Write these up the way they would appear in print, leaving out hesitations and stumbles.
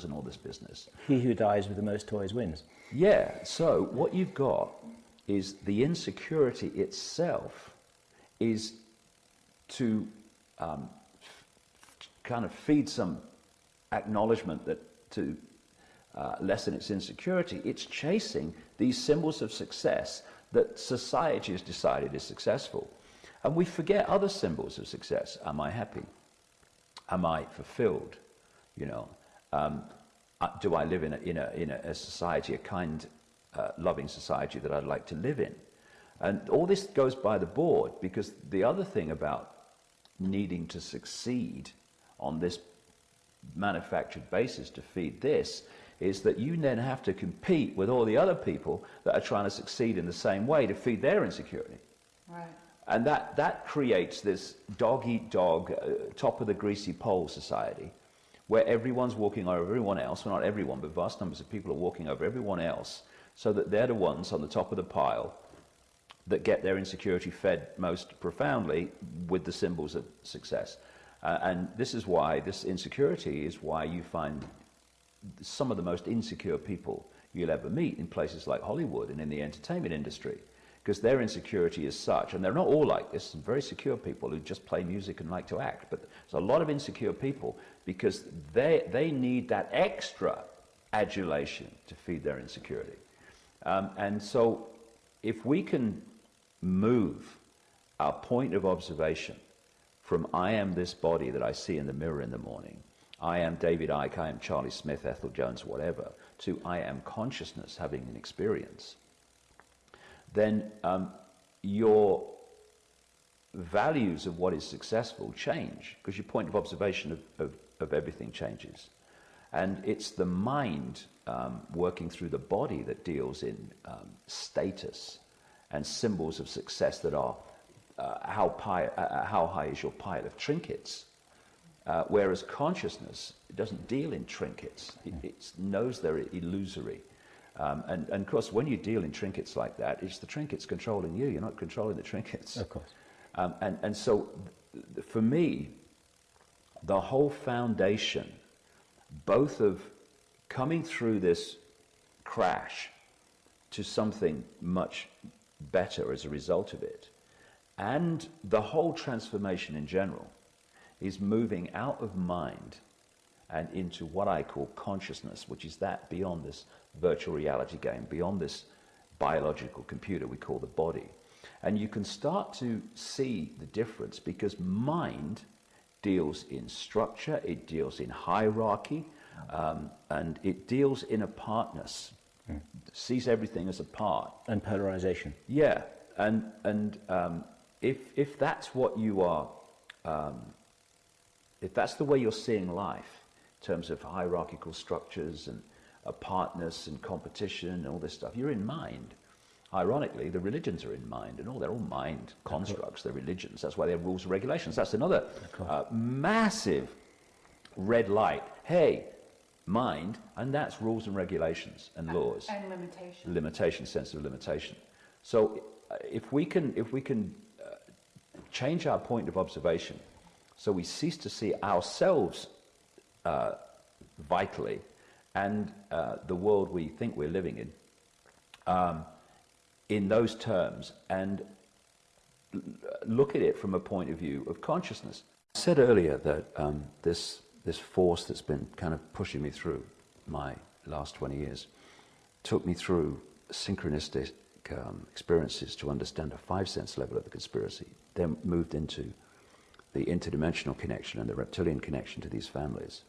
symbols and all this business. He who dies with the most toys wins. Yeah, so what you've got is the insecurity itself is to kind of feed some acknowledgement that to lessen its insecurity, it's chasing these symbols of success that society has decided is successful. And we forget other symbols of success. Am I happy? Am I fulfilled? You know, do I live in a society, a kind, loving society that I'd like to live in? And all this goes by the board, because the other thing about needing to succeed on this manufactured basis to feed this is that you then have to compete with all the other people that are trying to succeed in the same way to feed their insecurity. Right. And that creates this dog-eat-dog, top of the greasy pole society, where everyone's walking over everyone else. Well, not everyone, but vast numbers of people are walking over everyone else, so that they're the ones on the top of the pile that get their insecurity fed most profoundly with the symbols of success. And this is why, this insecurity is why you find some of the most insecure people you'll ever meet in places like Hollywood and in the entertainment industry, because their insecurity is such, and they're not all like this, some very secure people who just play music and like to act, but there's a lot of insecure people because they need that extra adulation to feed their insecurity. And so if we can move our point of observation from I am this body that I see in the mirror in the morning, I am David Icke, I am Charlie Smith, Ethel Jones, whatever, to I am consciousness having an experience, then your values of what is successful change, because your point of observation of everything changes. And it's the mind working through the body that deals in status and symbols of success that are how high is your pile of trinkets, whereas consciousness, it doesn't deal in trinkets. It knows they're illusory. And of course, when you deal in trinkets like that, it's the trinkets controlling you. You're not controlling the trinkets. Of course. And so, for me, the whole foundation, both of coming through this crash to something much better as a result of it, and the whole transformation in general, is moving out of mind and into what I call consciousness, which is that beyond this virtual reality game, beyond this biological computer we call the body. And you can start to see the difference, because mind deals in structure, it deals in hierarchy, and it deals in apartness, sees everything as a part. And polarization. Yeah, and if that's what you are, if that's the way you're seeing life, in terms of hierarchical structures and apartness and competition and all this stuff, you're in mind. Ironically, the religions are in mind, and they're all mind constructs, they're religions. That's why they have rules and regulations. That's another massive red light. Hey, mind, and that's rules and regulations and laws. And limitation. Limitation, sense of limitation. So if we can change our point of observation, so we cease to see ourselves vitally and the world we think we're living in those terms, and look at it from a point of view of consciousness. I said earlier that this force that's been kind of pushing me through my last 20 years took me through synchronistic experiences to understand a five-sense level of the conspiracy, then moved into the interdimensional connection and the reptilian connection to these families.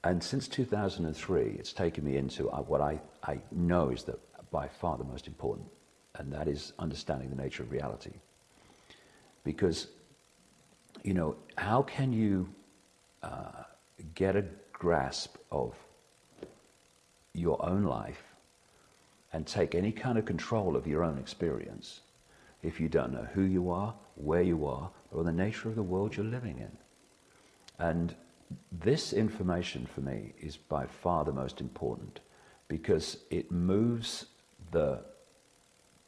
And since 2003, it's taken me into what I know is by far the most important, and that is understanding the nature of reality. Because, you know, how can you get a grasp of your own life and take any kind of control of your own experience if you don't know who you are, where you are, or the nature of the world you're living in? And this information for me is by far the most important, because it moves the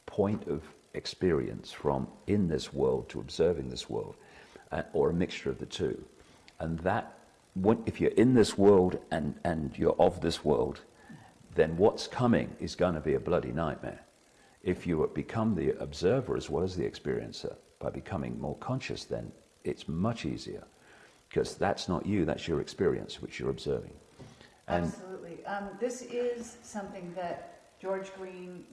point of experience from in this world to observing this world, or a mixture of the two. And that if you're in this world and you're of this world, then what's coming is going to be a bloody nightmare. If you become the observer as well as the experiencer, by becoming more conscious, then it's much easier, because that's not you, that's your experience which you're observing. And absolutely. This is something that George Green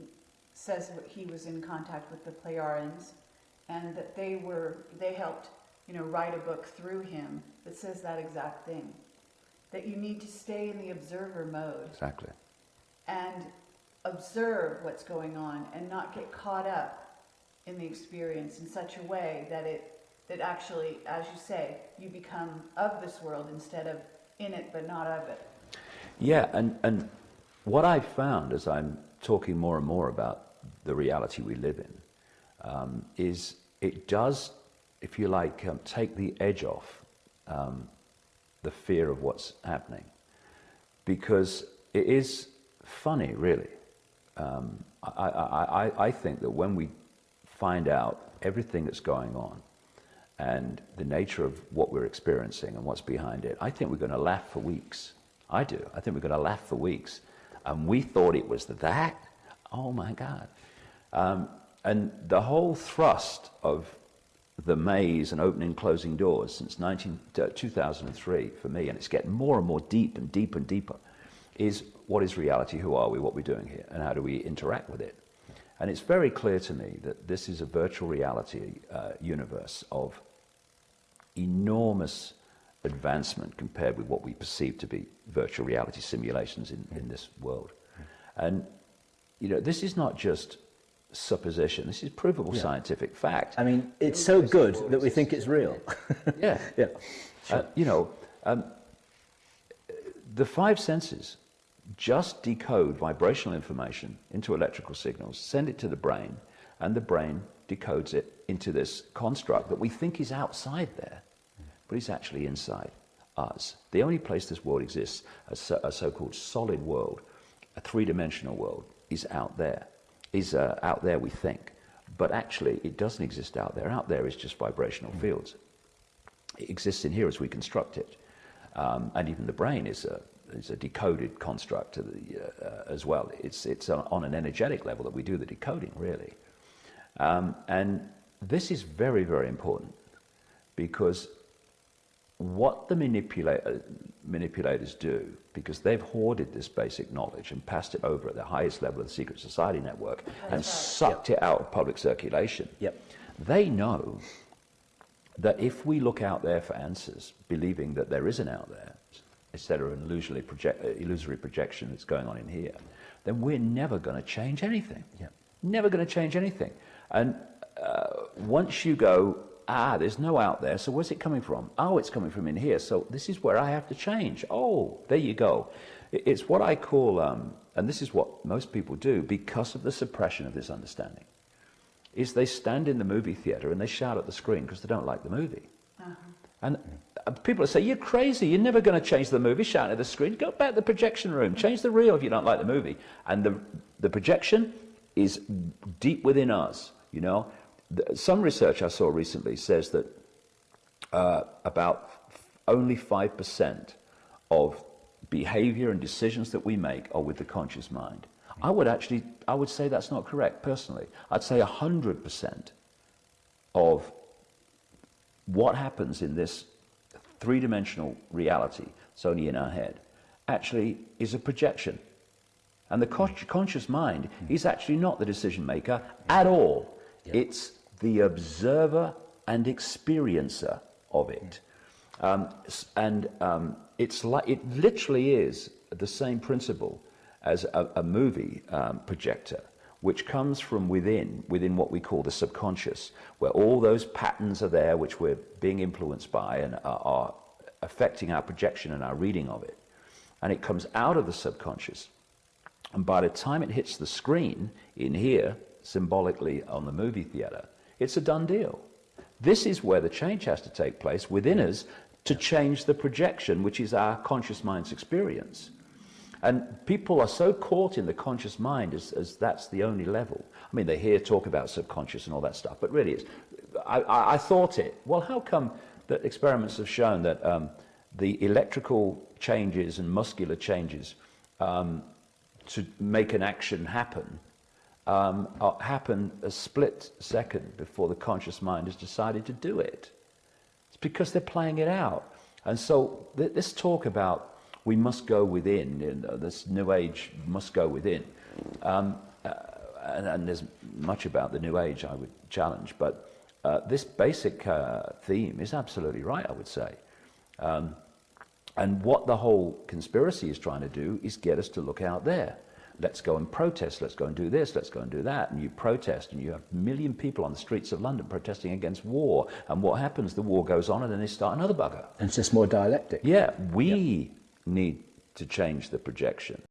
says he was in contact with the Pleiadians, and that they helped, write a book through him that says that exact thing. That you need to stay in the observer mode. exactly. And observe what's going on and not get caught up in the experience in such a way that actually, as you say, you become of this world instead of in it but not of it. Yeah, and what I found as I'm talking more and more about the reality we live in is it does, if you like, take the edge off the fear of what's happening, because it is funny, really. I think that when we find out everything that's going on and the nature of what we're experiencing and what's behind it, I think we're going to laugh for weeks. I do. I think we're going to laugh for weeks. And we thought it was that. Oh my God. And the whole thrust of the maze and opening and closing doors since 2003 for me, and it's getting more and more deep and deeper and deeper, is what is reality, who are we, what we're doing here, and how do we interact with it. And it's very clear to me that this is a virtual reality universe of enormous advancement compared with what we perceive to be virtual reality simulations in this world. And, this is not just supposition, this is provable scientific fact. I mean, it's so good that we think it's real. Yeah. Yeah. Sure. The five senses just decode vibrational information into electrical signals, send it to the brain, and the brain decodes it into this construct that we think is outside there, but it's actually inside us. The only place this world exists, a so-called solid world, a three-dimensional world, is out there. Out there, we think. But actually, it doesn't exist out there. Out there is just vibrational fields. It exists in here as we construct it. And even the brain is a decoded construct as well. It's on an energetic level that we do the decoding, really. And this is very, very important, because what the manipulators do, because they've hoarded this basic knowledge and passed it over at the highest level of the secret society network and sucked it out of public circulation, they know that if we look out there for answers, believing that there is an out there, instead of an illusory projection that's going on in here, then we're never going to change anything. Never going to change anything. And once you go, there's no out there, so where's it coming from? Oh, it's coming from in here, so this is where I have to change. Oh, there you go. It's what I call, and this is what most people do because of the suppression of this understanding, is they stand in the movie theater and they shout at the screen because they don't like the movie. And people say, you're crazy, you're never going to change the movie, shouting at the screen. Go back to the projection room, change the reel if you don't like the movie. And the projection is deep within us, Some research I saw recently says that about only 5% of behavior and decisions that we make are with the conscious mind. I would say that's not correct, personally. I'd say 100% of what happens in this three-dimensional reality, it's only in our head, actually is a projection. And the conscious mind is actually not the decision maker at all. It's the observer and experiencer of it. It's like, it literally is the same principle as a movie projector, which comes from within what we call the subconscious, where all those patterns are there which we're being influenced by and are affecting our projection and our reading of it. And it comes out of the subconscious. And by the time it hits the screen in here, symbolically on the movie theater, it's a done deal. This is where the change has to take place within us to change the projection, which is our conscious mind's experience. And people are so caught in the conscious mind as that's the only level. I mean, they hear talk about subconscious and all that stuff, but really it's, I thought it. Well, how come that experiments have shown that the electrical changes and muscular changes to make an action happen happen a split second before the conscious mind has decided to do it. It's because they're playing it out. And so this talk about we must go within, you know, this New Age must go within, and there's much about the New Age I would challenge, but this basic theme is absolutely right, I would say. And what the whole conspiracy is trying to do is get us to look out there. Let's go and protest, let's go and do this, let's go and do that. And you protest, and you have 1 million people on the streets of London protesting against war. And what happens? The war goes on, and then they start another bugger. And it's just more dialectic. Yeah, we need to change the projection.